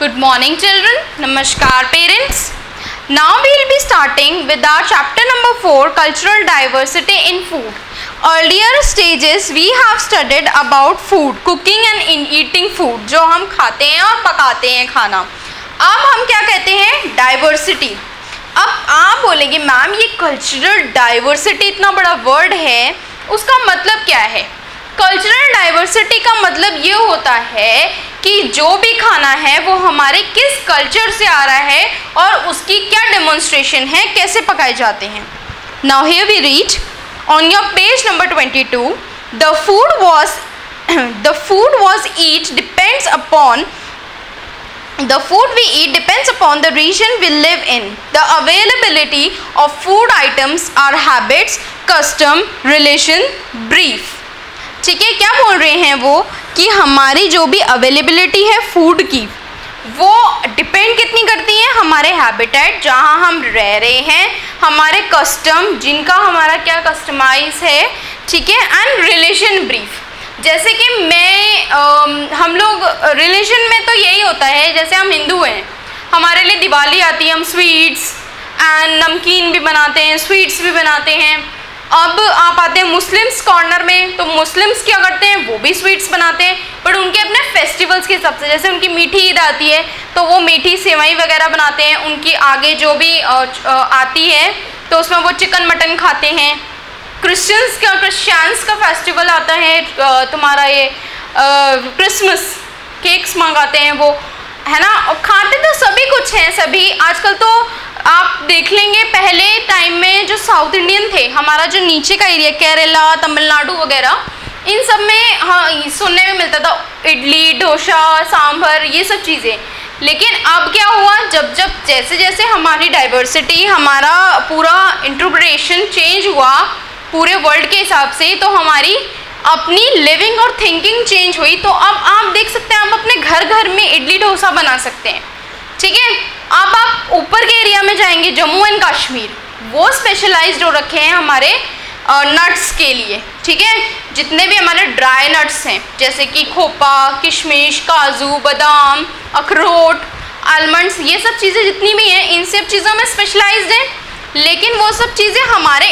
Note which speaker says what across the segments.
Speaker 1: Good morning children. Namaskar parents. Now we will be starting with our chapter number 4, cultural diversity in food. Earlier stages we have studied about food, cooking and in eating food, जो हम खाते हैं और पकाते हैं खाना. अब हम क्या कहते हैं? डाइवर्सिटी. अब आप बोलेंगे मैम ये कल्चरल डाइवर्सिटी इतना बड़ा वर्ड है, उसका मतलब क्या है? कल्चरल डाइवर्सिटी का मतलब ये होता है कि जो भी खाना है वो हमारे किस कल्चर से आ रहा है और उसकी क्या डेमोन्स्ट्रेशन है, कैसे पकाए जाते हैं. Now here we read on your page number 22, the food we eat depends upon the region we live in. The availability of food items are habits, custom, relation, brief. ठीक है, क्या बोल रहे हैं वो कि हमारी जो भी अवेलेबिलिटी है फूड की वो डिपेंड कितनी करती है हमारे हैबिटेट, जहाँ हम रह रहे हैं, हमारे कस्टम जिनका हमारा क्या कस्टमाइज है, ठीक है, एंड रिलेशन ब्रीफ. जैसे कि हम लोग रिलीजन में तो यही होता है, जैसे हम हिंदू हैं, हमारे लिए दिवाली आती है, हम स्वीट्स एंड नमकीन भी बनाते हैं, स्वीट्स भी बनाते हैं. अब आप आते हैं मुस्लिम्स कॉर्नर में, तो मुस्लिम्स क्या करते हैं, वो भी स्वीट्स बनाते हैं बट उनके अपने फेस्टिवल्स के हिसाब से. जैसे उनकी मीठी ईद आती है तो वो मीठी सेवई वगैरह बनाते हैं, उनकी आगे जो भी आती है तो उसमें वो चिकन मटन खाते हैं. क्रिश्चियंस का फेस्टिवल आता है, तुम्हारा ये क्रिसमस, केक्स मंगाते हैं वो, है ना, और खाते तो सभी कुछ हैं सभी. आजकल तो आप देख लेंगे, पहले टाइम में जो साउथ इंडियन थे, हमारा जो नीचे का एरिया केरला, तमिलनाडु वगैरह, इन सब में हाँ सुनने में मिलता था इडली, डोसा, सांभर, ये सब चीज़ें. लेकिन अब क्या हुआ, जब जैसे जैसे हमारी डाइवर्सिटी, हमारा पूरा इंटरप्रिटेशन चेंज हुआ पूरे वर्ल्ड के हिसाब से, तो हमारी अपनी लिविंग और थिंकिंग चेंज हुई. तो अब आप देख सकते हैं, आप अपने घर में इडली डोसा बना सकते हैं, ठीक है. अब आप ऊपर के एरिया में जाएंगे, जम्मू एंड कश्मीर, वो स्पेशलाइज्ड हो रखे हैं हमारे नट्स के लिए, ठीक है. जितने भी हमारे ड्राई नट्स हैं, जैसे कि खोपा, किशमिश, काजू, बादाम, अखरोट, आलमंड्स, ये सब चीज़ें जितनी भी हैं, इन सब चीज़ों में स्पेशलाइज्ड हैं. लेकिन वो सब चीज़ें हमारे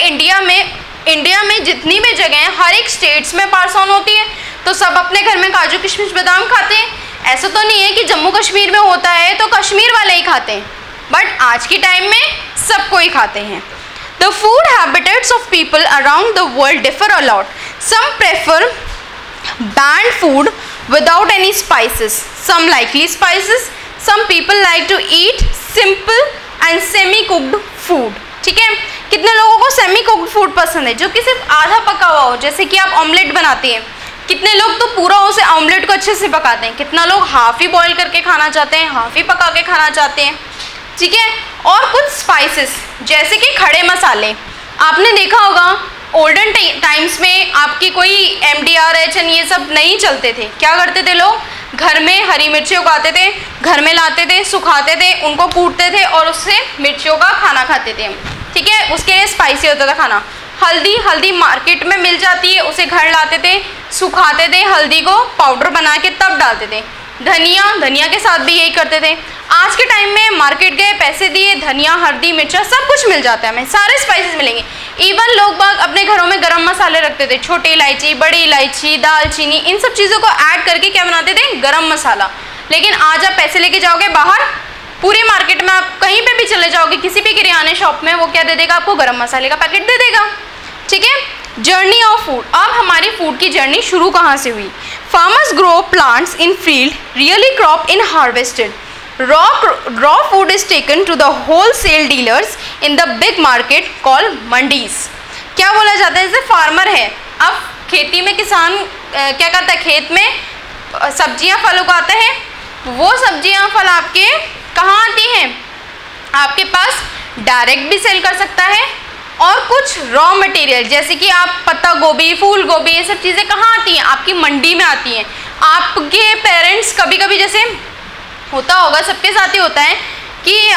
Speaker 1: इंडिया में जितनी भी जगह हैं, हर एक स्टेट्स में पास ऑन होती है, तो सब अपने घर में काजू, किशमिश, बादाम खाते हैं. ऐसा तो नहीं है कि जम्मू कश्मीर में होता है तो कश्मीर वाले ही खाते हैं, बट आज के टाइम में सबको ही खाते हैं. The food habitats of people around the world differ a lot. Some prefer bland food without any spices, some likely spices, some people like to eat simple and semi cooked food. ठीक है, कितने लोगों को semi cooked food पसंद है, जो कि सिर्फ आधा पका हुआ हो, जैसे कि आप ऑमलेट बनाते हैं. कितने लोग तो पूरा उसे ऑमलेट को अच्छे से पकाते हैं, कितना लोग हाफ ही बॉईल करके खाना चाहते हैं, हाफ ही पका के खाना चाहते हैं, ठीक है. और कुछ स्पाइसेस जैसे कि खड़े मसाले, आपने देखा होगा ओल्डन टाइम्स में आपकी कोई MDR ये सब नहीं चलते थे. क्या करते थे लोग, घर में हरी मिर्ची उगाते थे, घर में लाते थे, सुखाते थे, उनको कूटते थे और उससे मिर्चियों का खाना खाते थे, ठीक है. उसके लिए स्पाइसी होता था खाना. हल्दी मार्केट में मिल जाती है, उसे घर लाते थे, सुखाते थे, हल्दी को पाउडर बना के तब डालते थे. धनिया के साथ भी यही करते थे. आज के टाइम में मार्केट गए, पैसे दिए, धनिया, हल्दी, मिर्चा सब कुछ मिल जाता है, हमें सारे स्पाइसेस मिलेंगे. इवन लोग बाग अपने घरों में गरम मसाले रखते थे, छोटी इलायची, बड़ी इलायची, दालचीनी, इन सब चीज़ों को ऐड करके क्या बनाते थे, गरम मसाला. लेकिन आज आप पैसे लेके जाओगे बाहर, पूरे मार्केट में आप कहीं पे भी चले जाओगे, किसी भी किराने शॉप में, वो क्या दे देगा आपको, गरम मसाले का पैकेट दे देगा, ठीक है. Journey of food. अब हमारी फूड की जर्नी शुरू कहाँ से हुई. Farmers grow plants in field, really crop in harvested. Raw food is taken to the wholesale dealers in the big market called mandis. क्या बोला जाता है, जैसे फार्मर है, अब खेती में किसान क्या करता है, खेत में सब्जियां फल उगाते हैं, वो सब्जियां फल आपके कहाँ आती हैं, आपके पास डायरेक्ट भी सेल कर सकता है, और कुछ रॉ मटेरियल जैसे कि आप पत्ता गोभी, फूल गोभी, ये सब चीज़ें कहाँ आती हैं, आपकी मंडी में आती हैं. आपके पेरेंट्स कभी जैसे होता होगा, सबके साथ ही होता है कि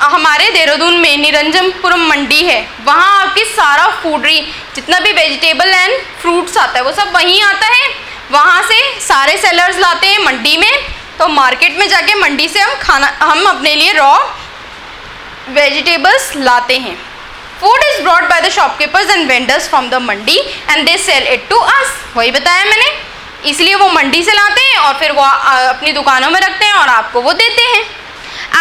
Speaker 1: हमारे देहरादून में निरंजनपुरम मंडी है, वहाँ आपकी सारा फूडरी जितना भी वेजिटेबल एंड फ्रूट्स आता है वो सब वहीं आता है. वहाँ से सारे सेलर्स लाते हैं मंडी में, तो मार्केट में जाके मंडी से हम अपने लिए रॉ वेजिटेबल्स लाते हैं। Food is brought by the shopkeepers and vendors from the mandi and they sell it to us. वही बताया मैंने, इसलिए वो मंडी से लाते हैं और फिर वो अपनी दुकानों में रखते हैं और आपको वो देते हैं।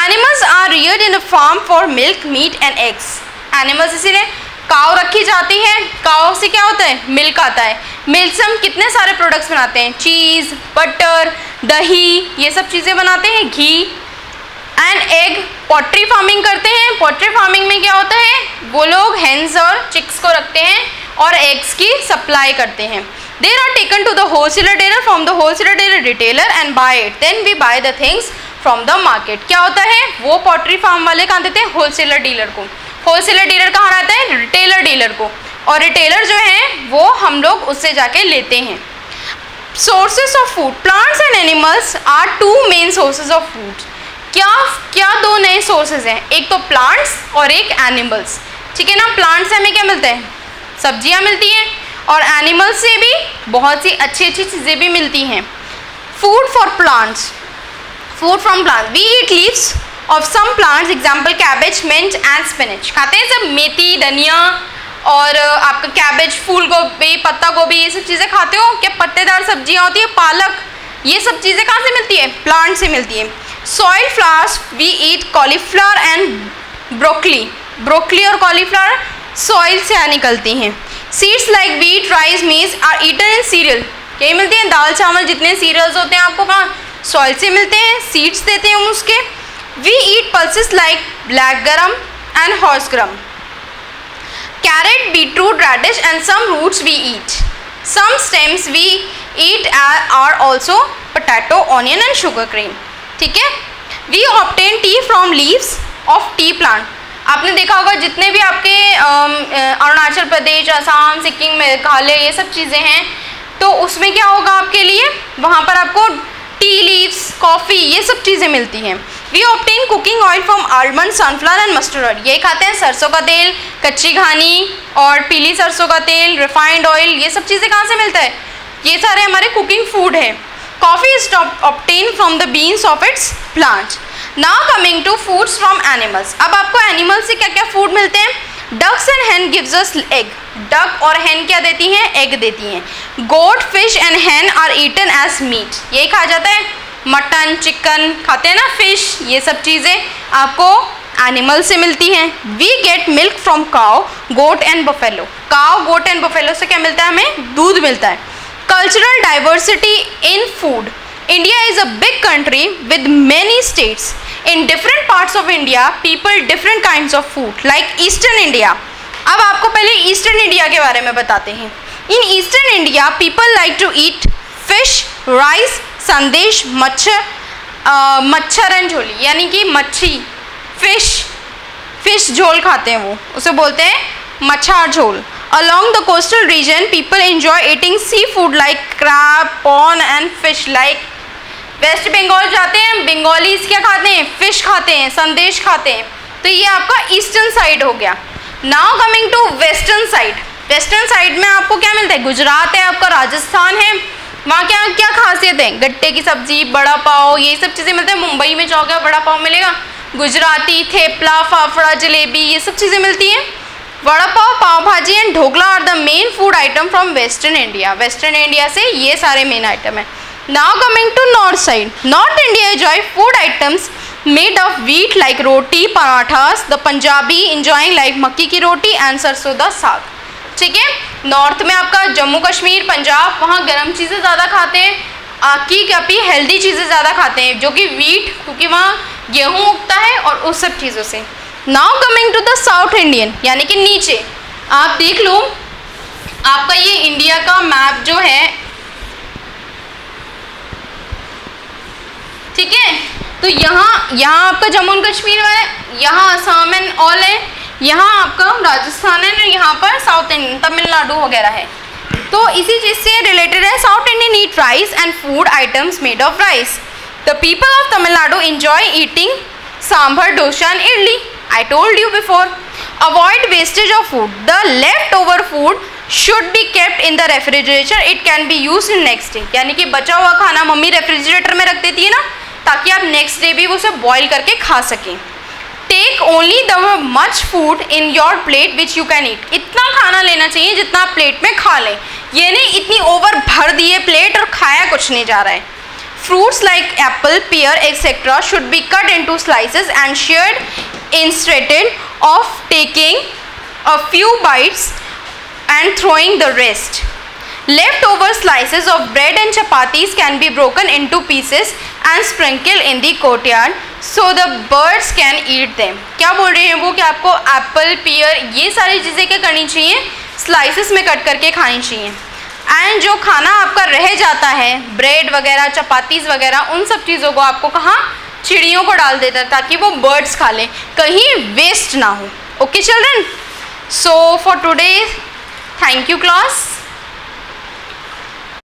Speaker 1: Animals are reared in a farm for milk, meat and eggs. Animals इसीलिए काव रखी जाती है। काव से क्या होता है? मिल्क आता है। मिल्क से हम कितने सारे प्रोडक्ट्स बनाते हैं, चीज़, बटर, दही, ये सब चीज़ें बनाते हैं, घी। एंड एग, पोल्ट्री फार्मिंग करते हैं। पोल्ट्री फार्मिंग में क्या होता है? वो लोग हेन्स और चिक्स को रखते हैं और एग्स की सप्लाई करते हैं। There are taken to the wholesaler dealer, from the wholesaler dealer retailer and buy it, then we buy the things from the market. क्या होता है? वो पोल्ट्री फार्म वाले कहाँ देते हैं? होलसेलर डीलर को। होलसेलर डीलर कहाँ रहता है? रिटेलर डीलर को। और रिटेलर जो है वो हम लोग उससे जाके लेते हैं। Sources of food, plants and animals are two main sources of food. क्या दो नए सोर्सेज हैं? एक तो प्लांट्स और एक एनिमल्स, ठीक है ना। प्लांट्स से हमें क्या मिलता है? सब्जियां मिलती हैं, और एनिमल्स से भी बहुत सी अच्छी चीज़ें भी मिलती हैं। Food for plants, food from plants, we eat leaves of some plants, example cabbage, mint and spinach. खाते हैं सब, मेथी, धनिया और आपका कैबेज, फूल गोभी, पत्ता गोभी, ये सब चीज़ें खाते हो क्या? पत्तेदार सब्जियां होती है, पालक, ये सब चीज़ें कहाँ से मिलती है? प्लांट से मिलती है। Soil flowers, we eat cauliflower and broccoli और कॉलीफ्लावर सॉइल से निकलती हैं। Seeds like wheat, rice, maize are eaten in cereal, यही मिलती हैं। दाल चावल जितने सीरियल्स होते हैं आपको कहाँ? सॉइल से मिलते हैं, सीड्स देते हैं हम उसके। We eat pulses like black gram and horse gram, carrot, beetroot, radish and some roots we eat. Some stems we eat are also potato, onion and sugar cane, ठीक है। We obtain tea from leaves of tea plant. आपने देखा होगा जितने भी आपके अरुणाचल प्रदेश, असम, सिक्किम, मेघालय, ये सब चीज़ें हैं, तो उसमें क्या होगा आपके लिए? वहाँ पर आपको टी लीव्स, कॉफ़ी, ये सब चीज़ें मिलती हैं। We obtain cooking oil from almond, sunflower and mustard oil. ये खाते हैं सरसों का तेल, कच्ची घानी और पीली सरसों का तेल, रिफाइंड ऑयल, ये सब चीज़ें कहाँ से मिलता है? ये सारे हमारे कुकिंग फूड है। Coffee is obtain from the beans of its plant. Now coming to foods from animals. अब आपको एनिमल्स से क्या क्या फूड मिलते हैं? Ducks and hen gives us egg. Duck और हैन क्या देती हैं? एग देती हैं। Goat, fish and hen are eaten as meat, यही खाया जाता है। मटन, चिकन खाते हैं ना, फिश, ये सब चीज़ें आपको एनिमल से मिलती हैं। We get milk from cow, goat and buffalo. Cow, goat and buffalo से क्या मिलता है? हमें दूध मिलता है। Cultural diversity in food, India is a big country with many states. In different parts of India, people different kinds of food, like Eastern India. अब आपको पहले ईस्टर्न इंडिया के बारे में बताते हैं। In Eastern India, people like to eat fish, rice, संदेश, मच्छरन झोली, यानी कि मच्छी, फिश झोल खाते हैं, वो उसे बोलते हैं मच्छर झोल। Along the coastal region, people enjoy eating seafood like crab, prawn and fish. Like West Bengal जाते हैं, बंगालीज क्या खाते हैं? फिश खाते हैं, संदेश खाते हैं। तो ये आपका ईस्टर्न साइड हो गया। Now coming to western side. Western side में आपको क्या मिलता है? गुजरात है आपका, राजस्थान है, वहाँ क्या क्या खासियत है? गट्टे की सब्जी, बड़ा पाव, ये सब चीज़ें मिलते हैं। मुंबई में जाओगे बड़ा पाव मिलेगा, गुजराती थेपला, फाफड़ा, जलेबी, ये सब चीज़ें मिलती हैं। Vada pav, pav bhaji and dhokla are the main food item from western India. Western India से ये सारे मेन आइटम है। Now coming to north side. North India enjoy food items made of wheat like roti, parathas. The Punjabi enjoying like makki ki roti and सरसों दा साग, ठीक है। North में आपका जम्मू कश्मीर, पंजाब, वहाँ गर्म चीज़ें ज़्यादा खाते हैं, आकी कपी हेल्दी चीज़ें ज़्यादा खाते हैं, जो कि व्हीट, क्योंकि वहाँ गेहूँ उगता है और उस सब चीज़ों से। Now coming to the south Indian, यानी कि नीचे आप देख लो, आपका ये इंडिया का मैप जो है, ठीक है। तो यहाँ आपका जम्मू एंड कश्मीर है, यहाँ असम एंड ऑल है, यहाँ आपका राजस्थान है, और यहाँ पर साउथ इंडियन, तमिलनाडु वगैरह है। तो इसी चीज़ से रिलेटेड है। South Indian eat rice and food items made of rice. The people of Tamil Nadu enjoy eating sambar, dosa and idli. I told you before. Avoid wastage of food. The leftover food should be kept in the refrigerator. It can be used in next day. यानी कि बचा हुआ खाना mummy refrigerator में रख देती है ना, ताकि आप नेक्स्ट डे भी उसे बॉईल करके खा सकें। Take only the much food in your plate which you can eat. इतना खाना लेना चाहिए जितना आप प्लेट में खा लें, ये नहीं इतनी ओवर भर दिए प्लेट और खाया कुछ नहीं जा रहा है। Fruits like Apple, pear, etc. should be cut into slices and shared instead of taking a few bites and throwing the rest. Leftover slices of bread and chapatis can be broken into pieces and sprinkled in the courtyard so the birds can eat them. क्या बोल रहे हैं वो कि आपको Apple, pear ये सारी चीज़ें क्या करनी चाहिए, स्लाइसेस में कट करके खानी चाहिए। एंड जो खाना आपका रह जाता है, ब्रेड वगैरह, चपातीस वगैरह, उन सब चीज़ों को आपको कहाँ, चिड़ियों को डाल देता है ताकि वो बर्ड्स खा लें, कहीं वेस्ट ना हो। Okay children, so for today thank you class.